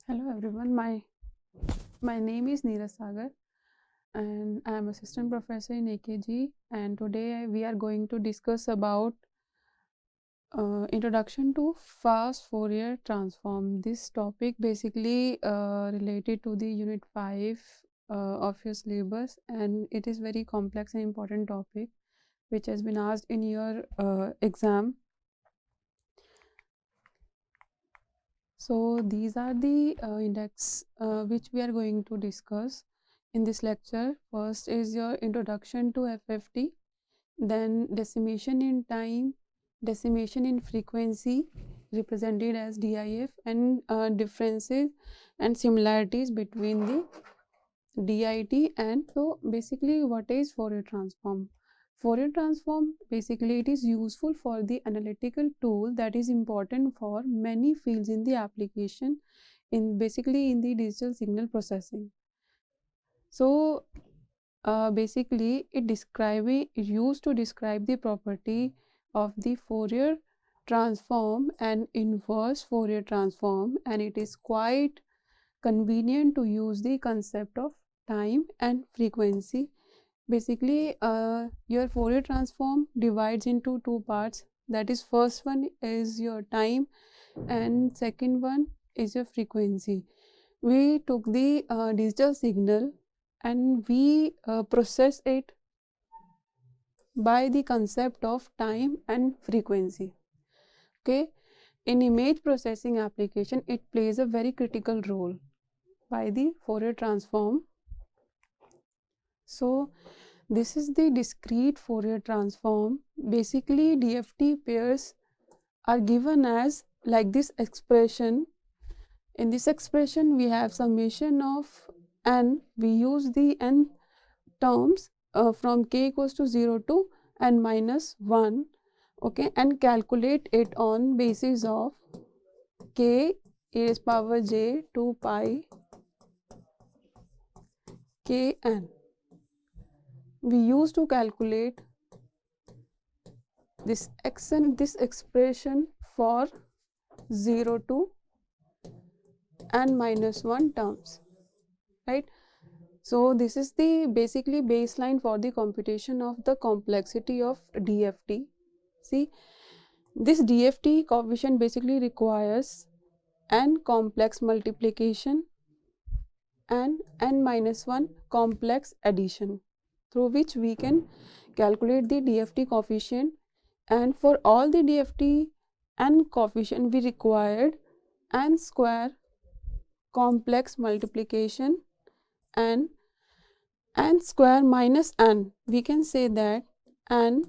Hello everyone, my name is Neer and I am assistant professor in AKGEC, and today we are going to discuss about introduction to fast Fourier transform. This topic basically related to the unit 5 of your syllabus, and it is very complex and important topic which has been asked in your exam. So these are the index which we are going to discuss in this lecture. First is your introduction to FFT, then decimation in time, decimation in frequency represented as DIF, and differences and similarities between the DIT. And so basically what is Fourier transform? Fourier transform, basically it is useful for the analytical tool that is important for many fields in the application, basically in the digital signal processing. So basically it used to describe the property of the Fourier transform and inverse Fourier transform, and it is quite convenient to use the concept of time and frequency. Basically your Fourier transform divides into two parts, that is first one is your time and second one is your frequency. We took the digital signal and we process it by the concept of time and frequency. Okay, in image processing application it plays a very critical role by the Fourier transform. So this is the discrete Fourier transform. Basically DFT pairs are given as like this expression. In this expression we have summation of n, we use the n terms from k equals to 0 to n minus 1, okay, and calculate it on basis of k is power j 2 pi kn. We used to calculate this this expression for 0 to n minus 1 terms, right? So this is the basically baseline for the computation of the complexity of DFT. See, this DFT coefficient basically requires n complex multiplication and n minus 1 complex addition, through which we can calculate the DFT coefficient. And for all the DFT n coefficient we required n square complex multiplication and n square minus n, we can say that n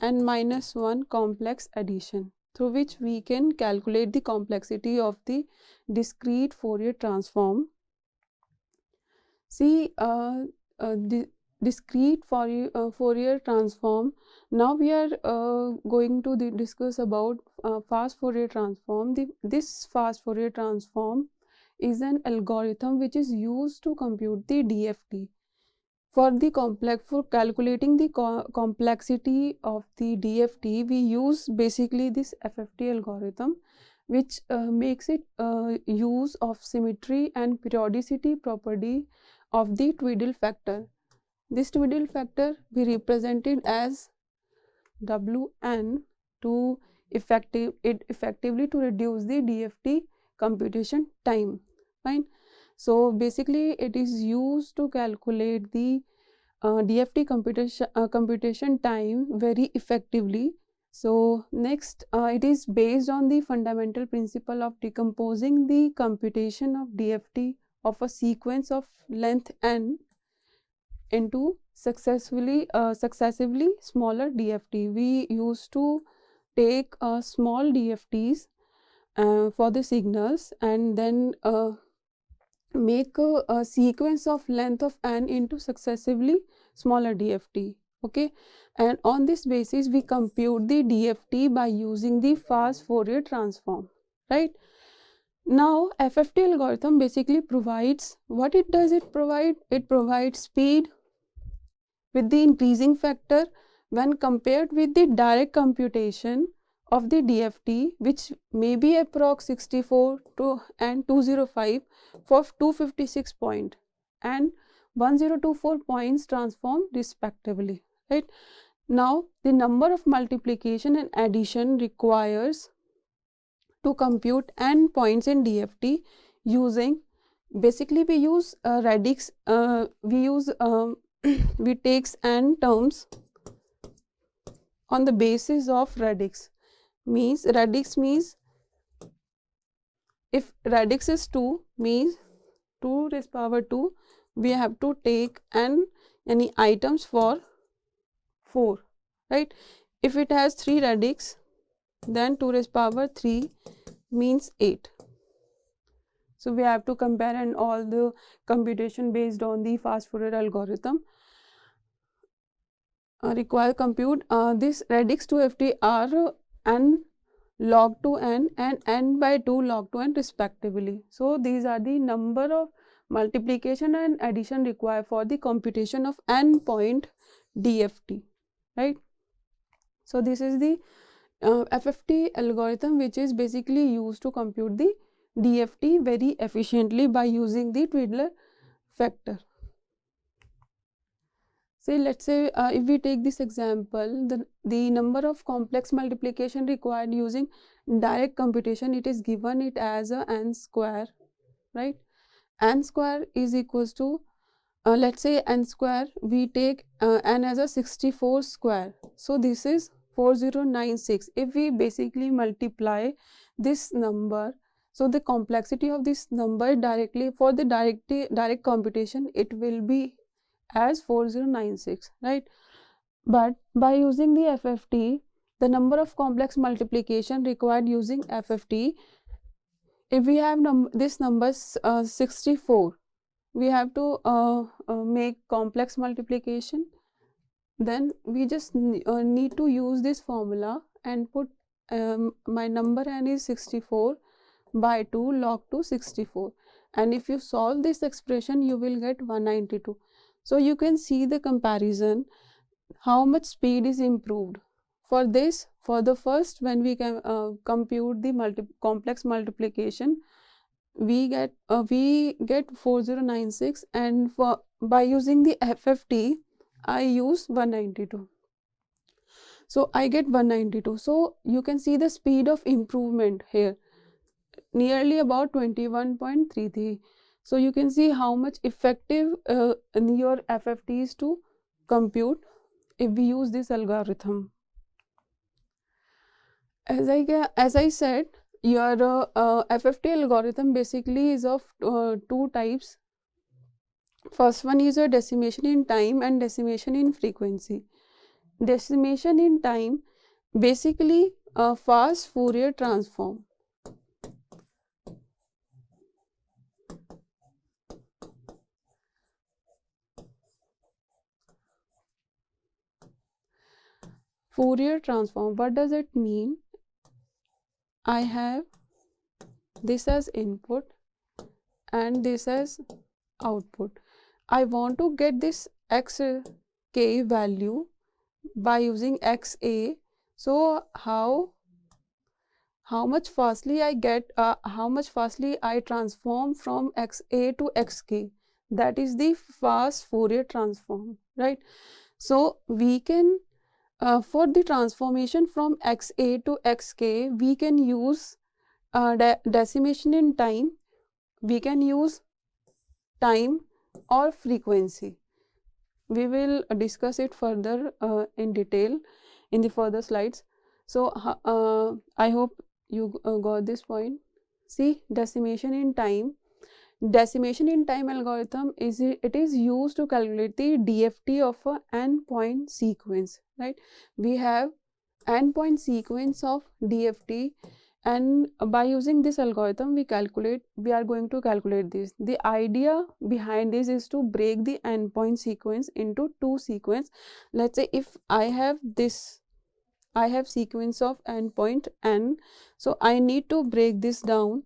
minus 1 complex addition, through which we can calculate the complexity of the discrete Fourier transform. See, the discrete Fourier transform. Now we are going to discuss about fast Fourier transform. This fast Fourier transform is an algorithm which is used to compute the DFT. For calculating the complexity of the DFT, we use basically this FFT algorithm, which makes it use of symmetry and periodicity property of the twiddle factor. This twiddle factor we represented as Wn to effectively to reduce the DFT computation time. Fine. So basically it is used to calculate the DFT computation time very effectively. So next it is based on the fundamental principle of decomposing the computation of DFT of a sequence of length n into successively smaller DFT. We used to take small DFTs for the signals and then make a sequence of length of n into successively smaller DFT, okay, and on this basis we compute the DFT by using the fast Fourier transform, right? Now FFT algorithm basically provides, what it does, it provides speed with the increasing factor when compared with the direct computation of the DFT, which may be approx 64 and 205 for 256 point and 1024 points transformed respectively, right. Now the number of multiplication and addition requires to compute n points in DFT using, basically we use Radix, we takes n terms on the basis of Radix. Radix means if Radix is 2 means 2 raised power 2, we have to take n any items for 4, right. If it has 3 Radix, then 2 raised power 3 means 8. So we have to compare and all the computation based on the fast Fourier algorithm require compute this Radix to FT are n log to n and n by 2 log to n respectively. So these are the number of multiplication and addition required for the computation of n point DFT, right. So this is the FFT algorithm, which is basically used to compute the DFT very efficiently by using the Twiddler factor. Say let's say if we take this example, the number of complex multiplication required using direct computation, it is given it as a n square, right. N square is equals to let's say n square, we take n as a 64 square, so this is 4096. If we basically multiply this number, so the complexity of this number directly for the direct computation, it will be as 4096, right. But by using the FFT, the number of complex multiplication required using FFT, if we have this number 64, we have to make complex multiplication, then we just need to use this formula and put my number n is 64 by 2 log to 64, and if you solve this expression you will get 192. So you can see the comparison, how much speed is improved. For this, for the first, when we can compute the complex multiplication, we get 4096, and for by using the FFT I use 192, so I get 192. So you can see the speed of improvement here, nearly about 21.33. So you can see how much effective your FFT is to compute if we use this algorithm. As I said, your FFT algorithm basically is of two types. First one is a decimation in time and decimation in frequency. Decimation in time, basically a fast Fourier transform. Fourier transform, what does it mean? I have this as input and this as output. I want to get this xk value by using xa. So how much fastly I get, how much fastly I transform from xa to xk, that is the fast Fourier transform, right. So we can for the transformation from xa to xk, we can use decimation in time, we can use time or frequency. We will discuss it further in detail in the further slides. So I hope you got this point. See, decimation in time. Decimation in time algorithm is used to calculate the DFT of a n point sequence, right. We have n point sequence of DFT, and by using this algorithm we are going to calculate this. The idea behind this is to break the n point sequence into two sequence. Let's say if I have sequence of n point n, so I need to break this down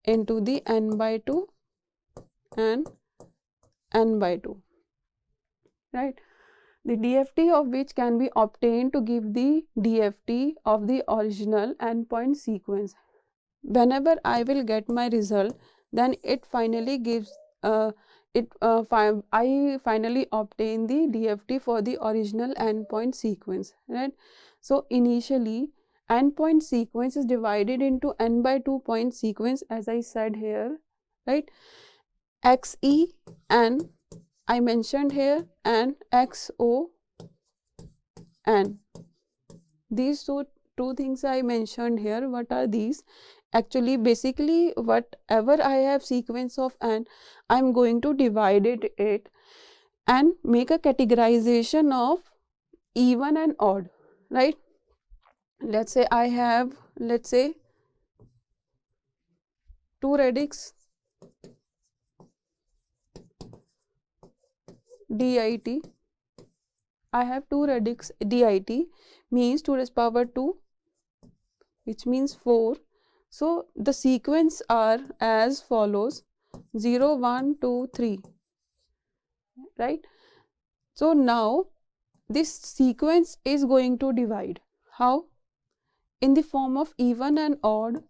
into the n by 2 and n by 2, right. the DFT of which can be obtained to give the DFT of the original endpoint sequence. Whenever I will get my result, then it finally gives I finally obtain the DFT for the original endpoint sequence, right? So initially endpoint sequence is divided into n by 2 point sequence, as I said here, right? XE and I mentioned here, and XO and these two things I mentioned here. What are these? Actually, basically, whatever I have sequence of n, I'm going to divide it and make a categorization of even and odd, right? Let's say I have, let's say, 2 radix DIT. I have 2 radix DIT means 2 raised power 2, which means 4. So the sequence are as follows: 0, 1, 2, 3, right? So now this sequence is going to divide. How? In the form of even and odd,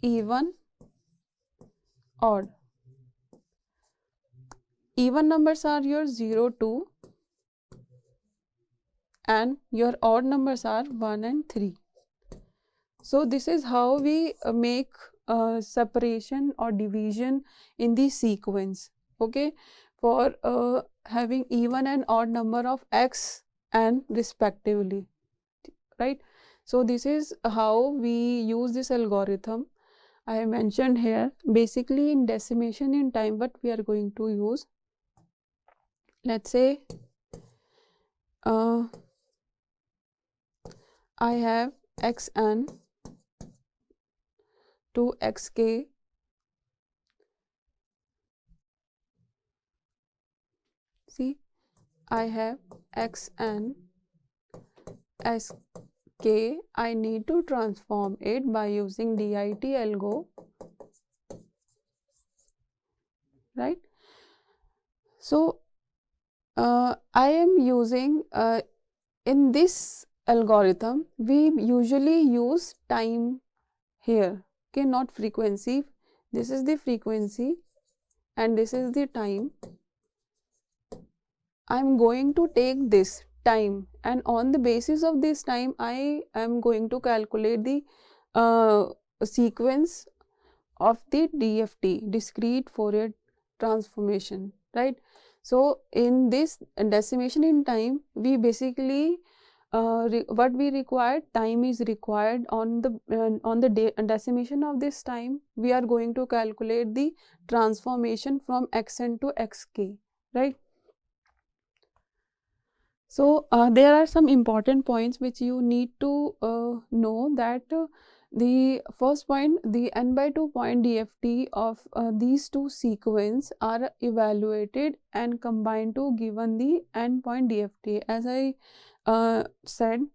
even, odd. Even numbers are your 0, 2, and your odd numbers are 1 and 3. So this is how we make separation or division in the sequence, okay, for having even and odd number of x and respectively, right? So this is how we use this algorithm. I have mentioned here, basically in decimation in time, what we are going to use. Let's say I have xn to xk see, I have xn sk. I need to transform it by using DIT algo, right? So I am using in this algorithm we usually use time here, okay, not frequency. This is the frequency and this is the time. I'm going to take this time, and on the basis of this time I am going to calculate the sequence of the DFT, discrete Fourier transformation, right? So in this decimation in time, we basically what we require, time is required. On the decimation of this time, we are going to calculate the transformation from xn to xk, right? So there are some important points which you need to know, that the first point, the n by 2 point DFT of these two sequence are evaluated and combined to given the n point DFT. As I said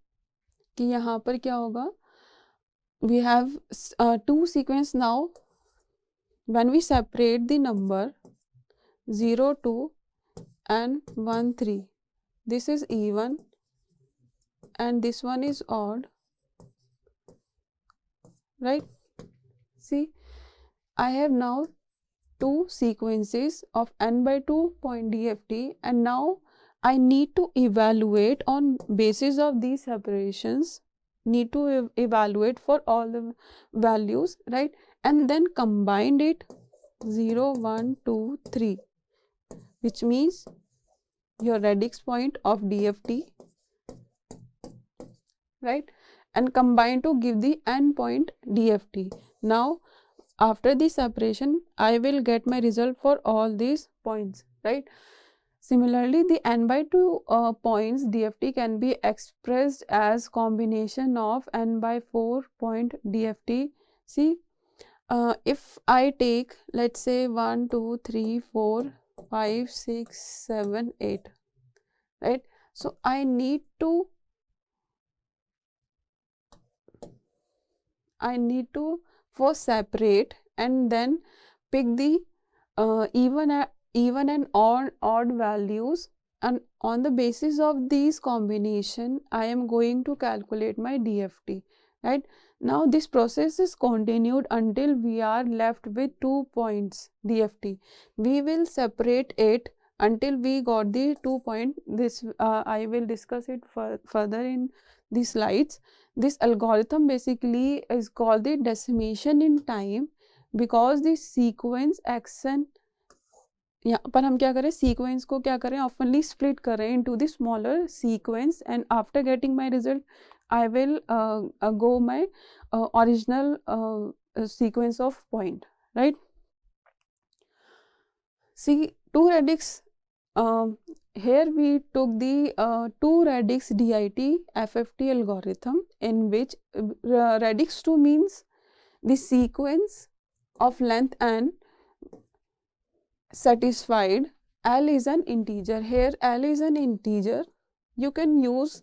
कि यहाँ पर क्या होगा, we have two sequence now. When we separate the number 0, 2 and 1, 3, this is even and this one is odd, right? See, I have now two sequences of n by 2 point DFT, and now I need to evaluate on basis of these separations, need to evaluate for all the values, right? And then combine it 0, 1, 2, 3, which means your radix point of DFT, right? And combine to give the n point DFT. Now after the separation, I will get my result for all these points, right? Similarly, the n by 2 points DFT can be expressed as combination of n by 4 point DFT. See, if I take, let's say 1, 2, 3, 4, 5, 6, 7, 8, right? So I need to first separate and then pick the even and odd values and on the basis of these combination I am going to calculate my DFT, right? Now this process is continued until we are left with 2 points DFT. We will separate it until we got the 2 point. This I will discuss it further in the slides. This algorithm basically is called the decimation in time because the sequence action, यहाँ पर हम क्या करें, sequence को क्या करें, ऑफनली split करें into the smaller sequence and after getting my result I will go my original sequence of point, right? See, two radix, here we took the two radix DIT-FFT algorithm, in which radix 2 means the sequence of length n satisfied. L is an integer. Here L is an integer. You can use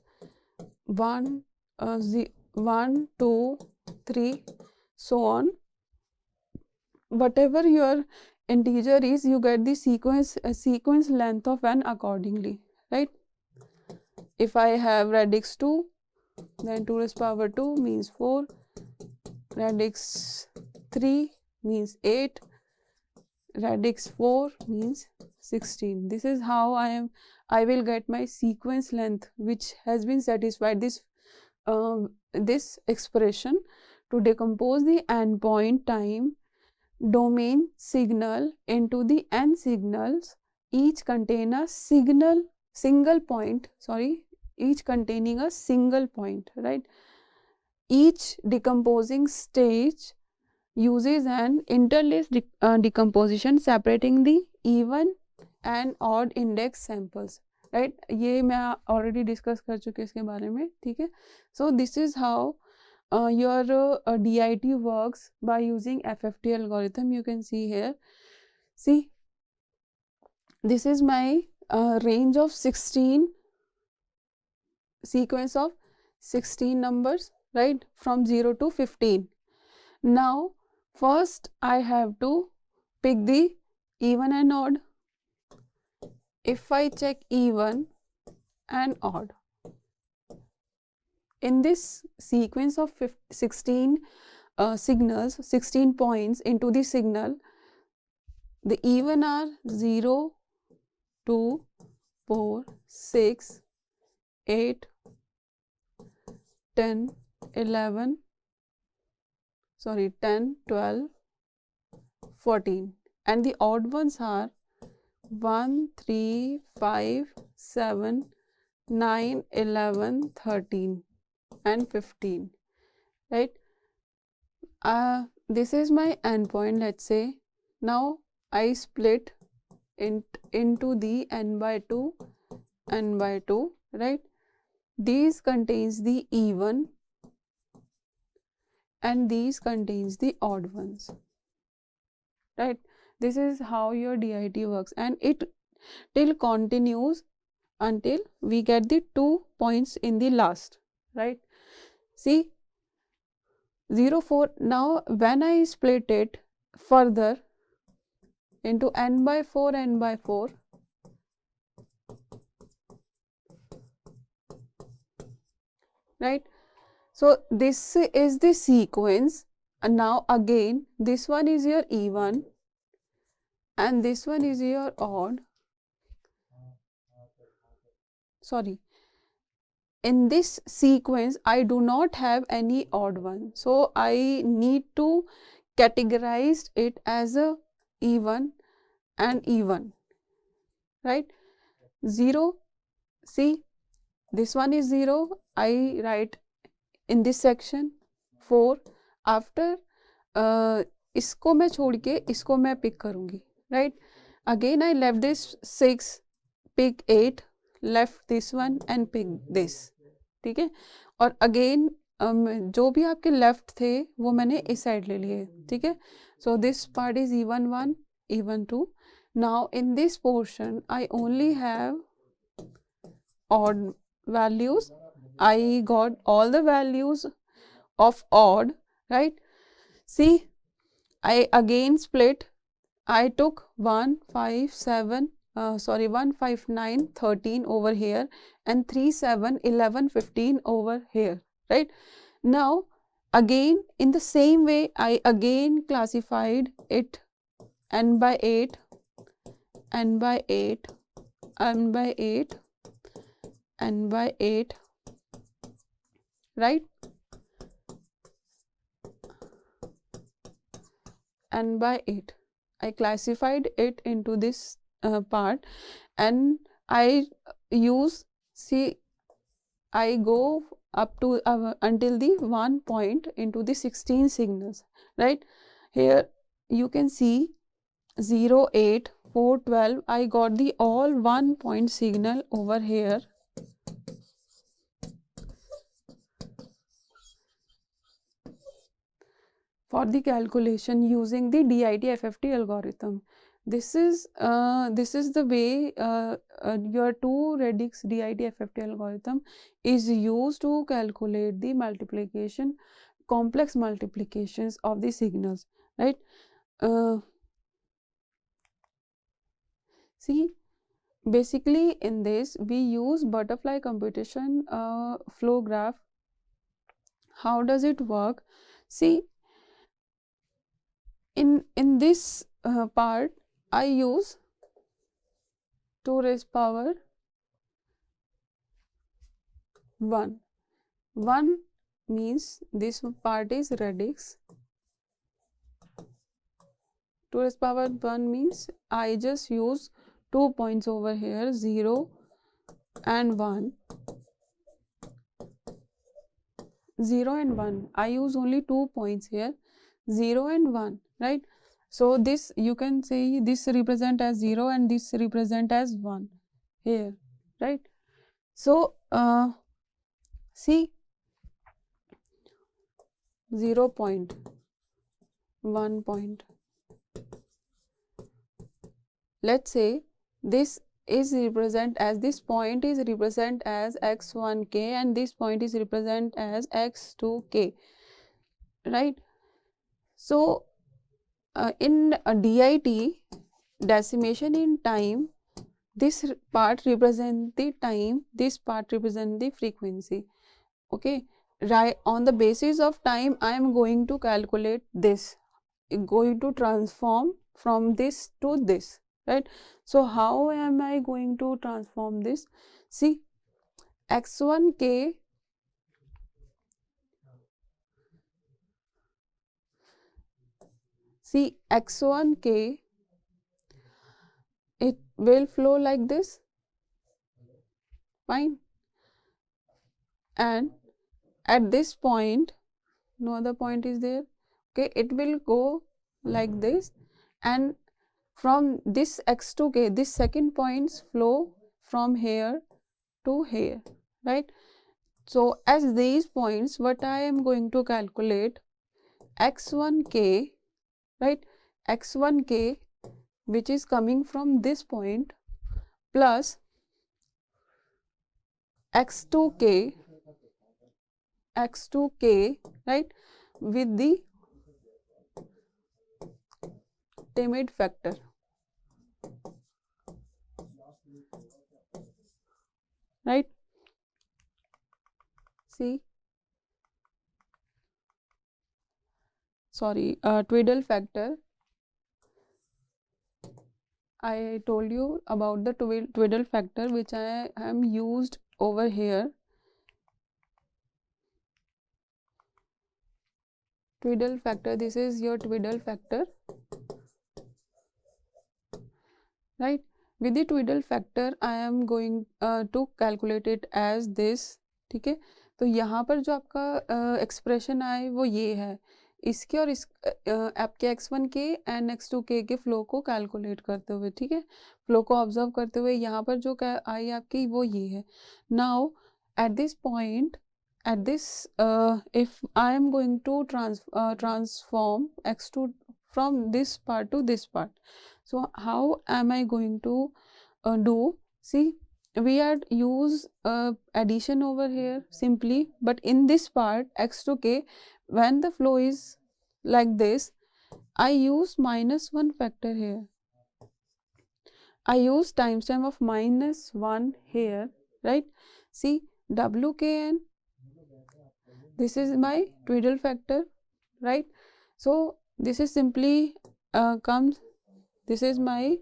1, 2, 3, so on. Whatever your integer is, you get the sequence length of n accordingly, right? If I have radix 2, then 2 raised power 2 means 4, radix 3 means 8, radix 4 means 16. This is how I will get my sequence length, which has been satisfied. This expression to decompose the endpoint time domain signal into the n signals, each contain a single point, each containing a single point, right? Each decomposing stage uses an interlaced decomposition separating the even and odd index samples, right? ये मैं already discuss कर चुकी हूँ इसके बारे में, ठीक है? So this is how your DIT works by using FFT algorithm. You can see here. See, this is my range of 16, sequence of 16 numbers, right? From 0 to 15. Now, first I have to pick the even and odd. If I check even and odd, in this sequence of 16 signals, 16 points into the signal, the even are 0, 2, 4, 6, 8, 10, 11, 10, 12, 14, and the odd ones are 1, 3, 5, 7, 9, 11, 13 and 15, right? This is my endpoint, let's say. Now I split into the n by 2, right? These contains the even and these contains the odd ones, right? This is how your DIT works, and it till continues until we get the 2 points in the last, right? See, 0, 4. Now when I split it further into n by 4, right? So this is the sequence, and now again this one is your even and this one is your odd. In this sequence I do not have any odd one, so I need to categorize it as a even and even, right? 0, see, this one is 0, I write in this section 4. After इसको मैं छोड़ के इसको मैं pick करूँगी, right? Again I left this 6, pick 8, left this one and pick this, ठीक है? और again जो भी आपके लेफ्ट थे वो मैंने इस साइड ले लिए, ठीक है? So this part is even 1, even 2. Now in this portion I only have odd values. I got all the values of odd, right? See, I again split. I took 1, 5, 7, 159 13 over here, and 37 11 15 over here, right? Now again in the same way I again classified it n by 8, n by 8, n by 8, n by 8, right? N by 8. I classified it into this part, and I use, see, I go up to until the 1 point into the 16 signals, right? Here you can see 0, 8, 4, 12. I got the all 1 point signal over here. For the calculation using the DIT-FFT algorithm. This is the way your 2 Radix DIT-FFT algorithm is used to calculate the multiplication, complex multiplications of the signals, right? See, basically in this we use butterfly computation flow graph. How does it work? See, in this part I use 2 raised power 1. 1 means this part is radix. 2 raised power 1 means I just use 2 points over here, 0 and 1. 0 and 1. I use only 2 points here, 0 and 1, right? So this you can say this represent as 0 and this represent as 1 here, right? So see, 0 point, 1 point. Let's say this is represent as, this point is represent as x1k and this point is represent as x2k, right? So in a DIT, decimation in time, this part represent the time, this part represent the frequency, okay? Right, on the basis of time I am going to calculate this, going to transform from this to this, right? So how am I going to transform this? See, x1k x1k, it will flow like this, fine, and at this point no other point is there, okay, it will go like this, and from this x2k, this second points flow from here to here, right? So as these points, what I am going to calculate, x1k, right, x1k which is coming from this point plus x2k, right, with the timid factor, right? See, sorry, twiddle factor. I told you about the twiddle factor which I am used over here. Twiddle factor, this is your twiddle factor, right? With the twiddle factor I am going to calculate it as this, ठीक है? तो यहाँ पर जो आपका expression आए वो ये है, इसके और इस आपके x1k एंड x2k के फ्लो को कैलकुलेट करते हुए, ठीक है, फ्लो को ऑब्जर्व करते हुए यहाँ पर जो आई आपकी वो ये है. Now at this point, at this if I am going to transform x2 from this part to this part, so how am I going to do? See, we had use addition over here simply, but in this part x to k, when the flow is like this, I use -1 factor here. I use timestamp of -1 here, right? See, WKN, this is my twiddle factor, right? So this is simply comes, this is my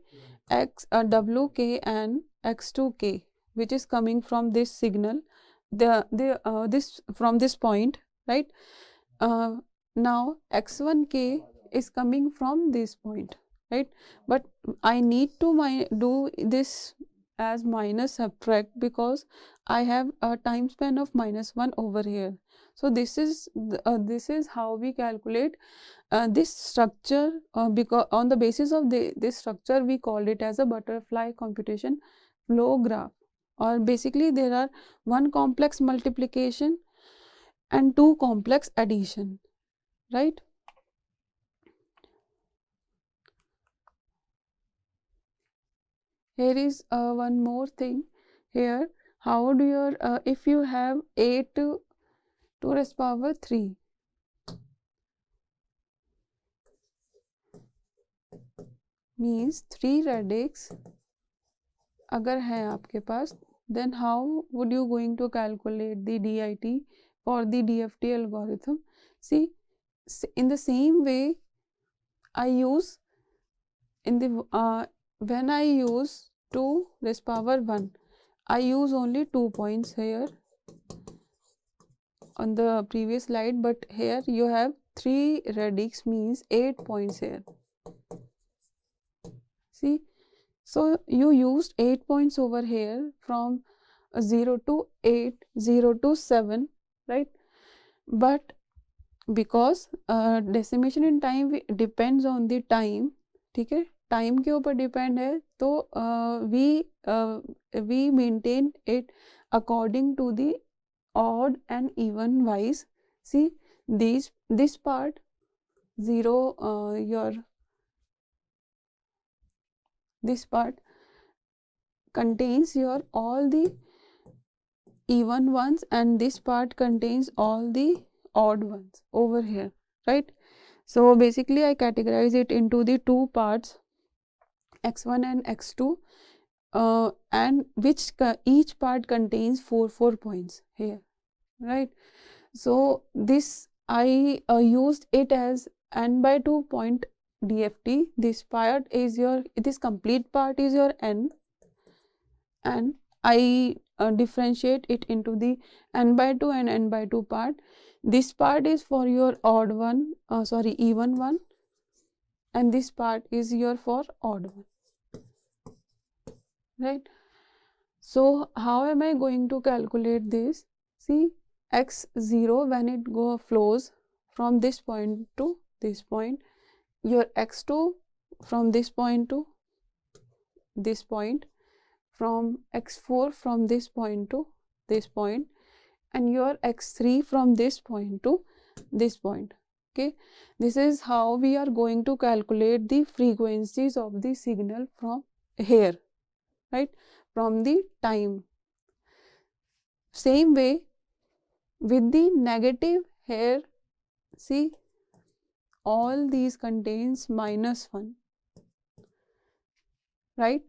WK and X2K, which is coming from this signal, this from this point, right? Now X1K is coming from this point, right? But I need to do this as minus subtract because I have a time span of -1 over here. So this is how we calculate this structure, because on the basis of this structure we called it as a butterfly computation flow graph, or basically there are one complex multiplication and two complex addition, right? Here is one more thing here. How do your if you have 8 to 2 raised power 3, means 3 radix अगर है आपके पास, then how would you going to calculate the DIT for the DFT algorithm? See, in the same way I use in the when I use 2 raised power 1, I use only 2 points here on the previous slide, but here you have 3 radix, means 8 points here. See, so you used 8 points over here from 0 to 8, 0 to 7, right? But because decimation in time depends on the time, ठीक है, time के ऊपर depend है, तो we maintain it according to the odd and even wise. See, this part 0, this part contains your all the even ones, and this part contains all the odd ones over here, right? So basically I categorize it into the two parts, x1 and x2, and which each part contains 4 points here, right? So this I used it as n/2 point DFT. This part is your, this complete part is your n, and I differentiate it into the n/2 and n/2 part. This part is for your odd one, even one, and this part is your for odd one, right? So how am I going to calculate this? See, x0 when it flows from this point to this point, your x2 from this point to this point, from x4 from this point to this point, and your x3 from this point to this point. Okay, this is how we are going to calculate the frequencies of the signal from here, right, from the time. Same way with the negative here, see, all these contains -1, right?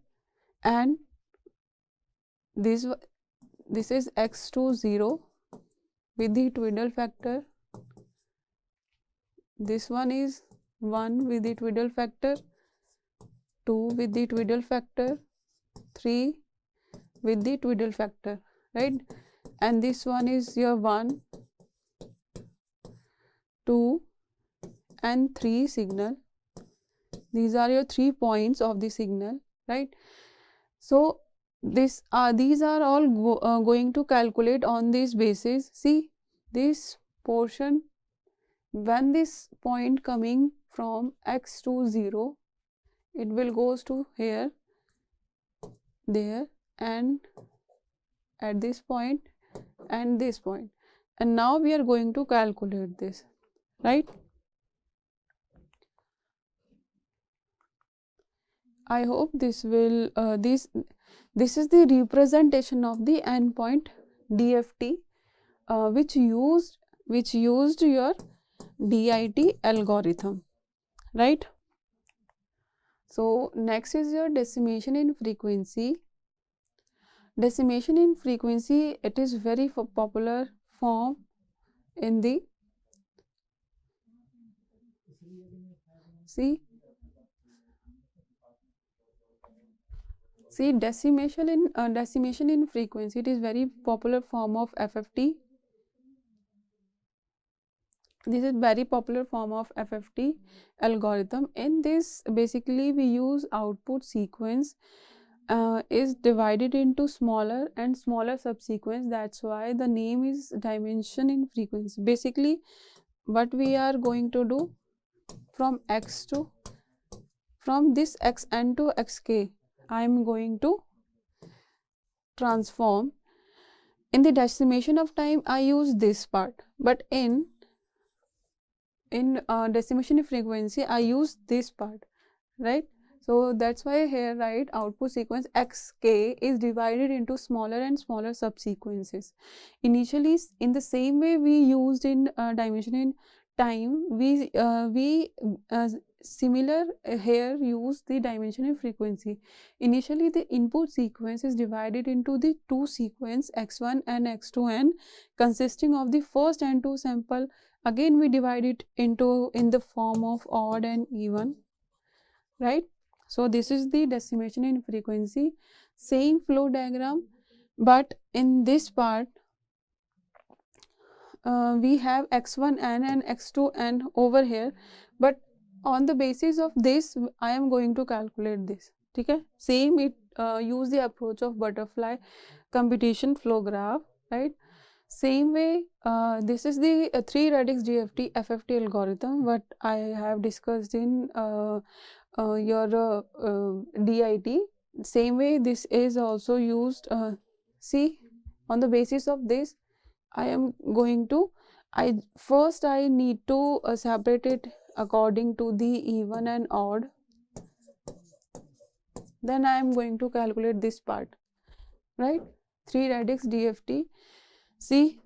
And this is x2 0 with the twiddle factor. This one is 1 with the twiddle factor, 2 with the twiddle factor, 3 with the twiddle factor, right? And this one is your 1, 2 and 3 signal. These are your 3 points of the signal, right? So these are all going to calculate on this basis. See, this portion, when this point coming from x to 0, it will goes to here, there, and at this point and this point, and now we are going to calculate this, right? I hope this will this is the representation of the endpoint DFT, which used your DIT algorithm, right? So next is your decimation in frequency. Decimation in frequency, it is very popular form in the see decimation in frequency, it is very popular form of FFT. This is very popular form of FFT algorithm. In this, basically we use output sequence is divided into smaller and smaller subsequence. That's why the name is dimension in frequency. Basically what we are going to do, from this xn to xk, I am going to transform. In the decimation of time I use this part, but in decimation in frequency I use this part, right? So that's why here write output sequence xk is divided into smaller and smaller subsequences. Initially, in the same way we used in dimension in time, we similar here use the dimension in frequency. Initially the input sequence is divided into the two sequence x1 and x2n, consisting of the first and two sample. Again we divide it into in the form of odd and even, right? So this is the decimation in frequency. Same flow diagram, but in this part we have x1n and x2n over here, but on the basis of this I am going to calculate this. Okay, same it use the approach of butterfly computation flow graph, right? Same way this is the 3 Radix DIT-FFT algorithm what I have discussed in your DIT. Same way this is also used. See, on the basis of this I am going to I need to separate it according to the even and odd, then I am going to calculate this part, right? 3 Radix DFT. See,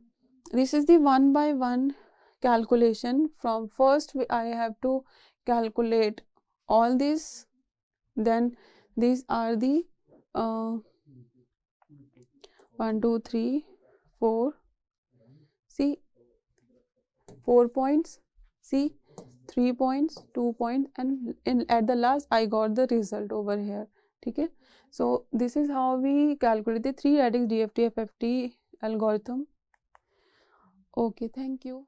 this is the one by one calculation. From first I have to calculate all this, then these are the 1 2 3 4, see 4 points, see 3 points, 2 points, and at the last I got the result over here. Okay, so this is how we calculate the 3 Radix DFT FFT algorithm. Okay, thank you.